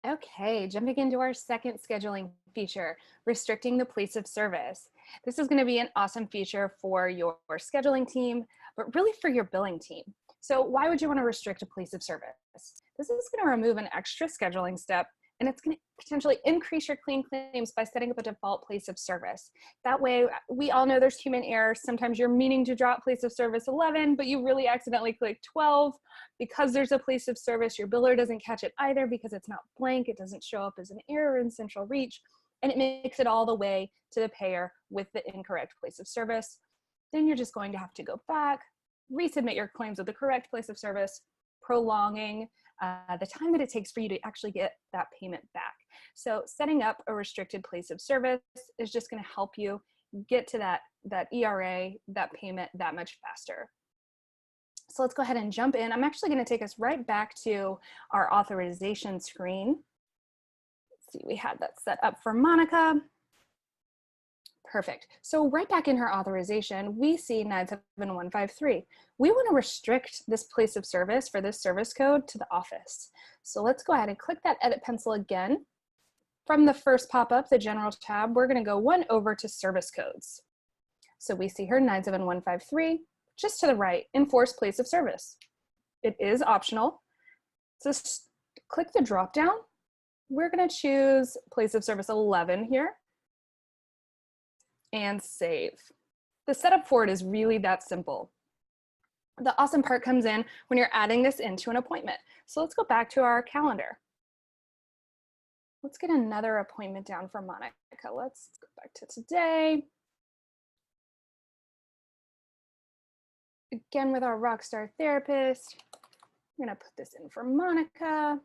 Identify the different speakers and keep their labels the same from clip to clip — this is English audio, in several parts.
Speaker 1: Okay, jumping into our second scheduling feature, restricting the place of service. This is going to be an awesome feature for your scheduling team, but really for your billing team. So why would you want to restrict a place of service? This is going to remove an extra scheduling step, and it's going to potentially increase your clean claims by setting up a default place of service. That way, we all know there's human error. Sometimes you're meaning to drop place of service 11, but you really accidentally click 12. Because there's a place of service, your biller doesn't catch it either because it's not blank. It doesn't show up as an error in CentralReach, and it makes it all the way to the payer with the incorrect place of service. Then you're just going to have to go back, resubmit your claims with the correct place of service, prolonging the time that it takes for you to actually get that payment back. So setting up a restricted place of service is just going to help you get to that ERA, that payment that much faster. So let's go ahead and jump in. I'm actually going to take us right back to our authorization screen. Let's see, we had that set up for Monica. Perfect. So right back in her authorization, we see 97153. We want to restrict this place of service for this service code to the office. So let's go ahead and click that edit pencil again. From the first pop-up, the general tab, we're going to go one over to service codes. So we see her 97153. Just to the right, enforce place of service. It is optional. Just click the drop down. We're going to choose place of service 11 here and save. The setup for it is really that simple. The awesome part comes in when you're adding this into an appointment. So let's go back to our calendar. Let's get another appointment down for Monica. Let's go back to today. Again, with our rockstar therapist, I'm going to put this in for Monica.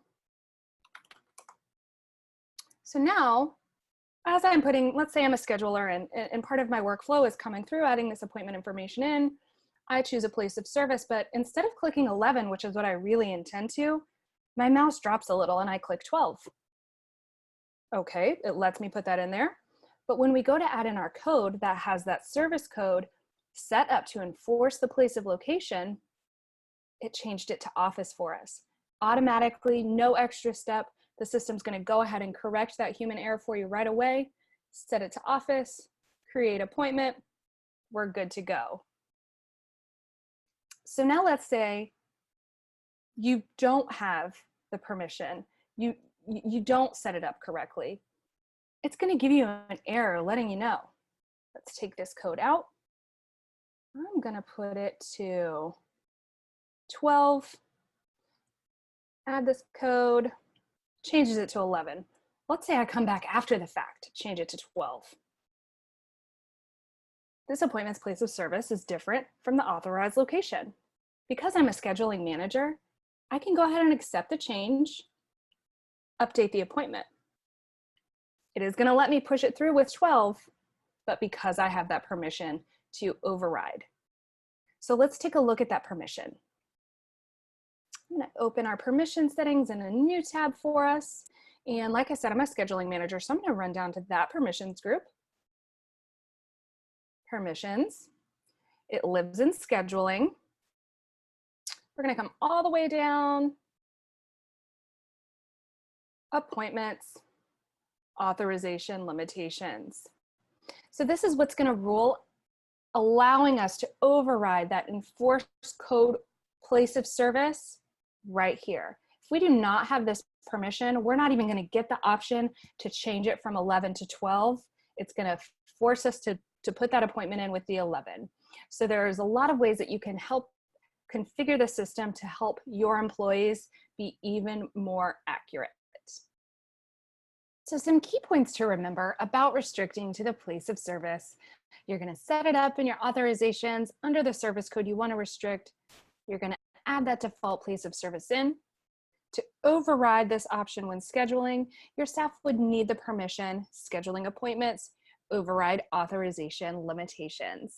Speaker 1: So now, as I'm putting, let's say I'm a scheduler and part of my workflow is coming through, adding this appointment information in. I choose a place of service, but instead of clicking 11, which is what I really intend to, my mouse drops a little and I click 12. Okay, it lets me put that in there. But when we go to add in our code that has that service code set up to enforce the place of location, it changed it to office for us. Automatically, no extra step. The system's going to go ahead and correct that human error for you right away, set it to office, create appointment, we're good to go. So now let's say you don't have the permission, you don't set it up correctly. It's going to give you an error letting you know. Let's take this code out. I'm going to put it to 12, add this code, changes it to 11. Let's say I come back after the fact, change it to 12. This appointment's place of service is different from the authorized location. Because I'm a scheduling manager, I can go ahead and accept the change, update the appointment. It is going to let me push it through with 12, but because I have that permission to override. So let's take a look at that permission. I'm going to open our permission settings in a new tab for us. And like I said, I'm a scheduling manager, so I'm going to run down to that permissions group. Permissions. It lives in scheduling. We're going to come all the way down. Appointments, authorization, limitations. So this is what's going to rule, allowing us to override that enforced code place of service right here. If we do not have this permission, we're not even going to get the option to change it from 11 to 12. It's going to force us to put that appointment in with the 11. So there's a lot of ways that you can help configure the system to help your employees be even more accurate. So some key points to remember about restricting to the place of service. You're going to set it up in your authorizations under the service code you want to restrict. You're going to add that default place of service in. To override this option when scheduling, your staff would need the permission, scheduling appointments, override authorization limitations.